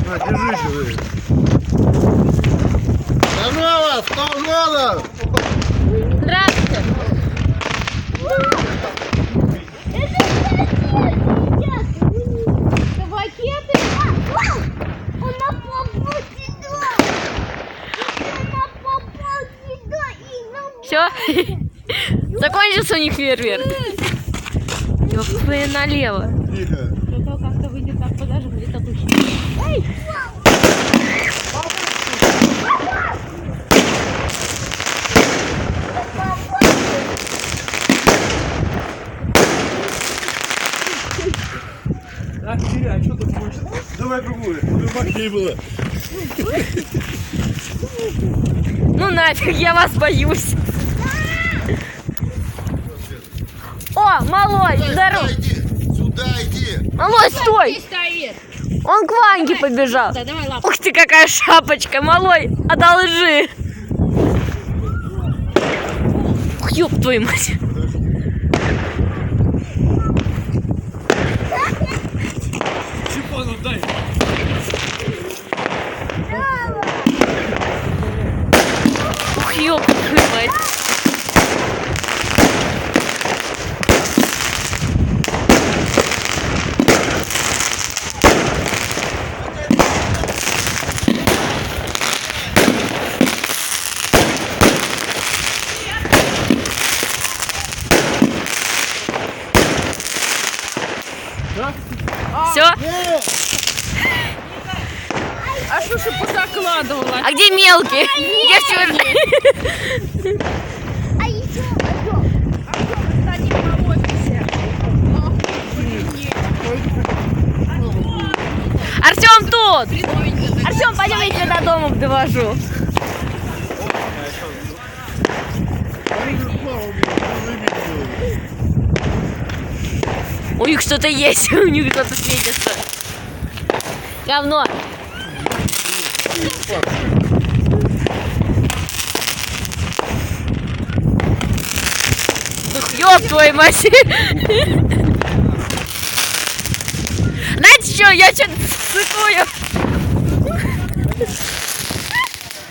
На, держи живые. Здорово, Столжонов! Здравствуйте. Ракеты? Он попал сюда! Он попал сюда и Все? Закончился у них фейерверк. Вы налево. Тихо. Как-то выйдет так, подожди, где-то лучше. А, Киря, а что ты хочешь? Давай другую, чтобы мощнее было. Ну нафиг, я вас боюсь. О, малой, здорово. Сюда иди. Малой, стой. стоит! Он к Ваньке побежал. Да, давай лапу. Ух ты, какая шапочка. Малой, одолжи. Ух, ёб твою мать. Чипану дай. Ух, ёб твою мать. Все? А что ж позакладывала? А где мелкий? Где черный? А еще, кстати, по офисе. Артем тут! Артем, пойдем, я тебя до дома довожу. У них что-то есть, у них что-то светится. Говно. Ух, ёб твою мать. Знаете что, я что-то сыкую.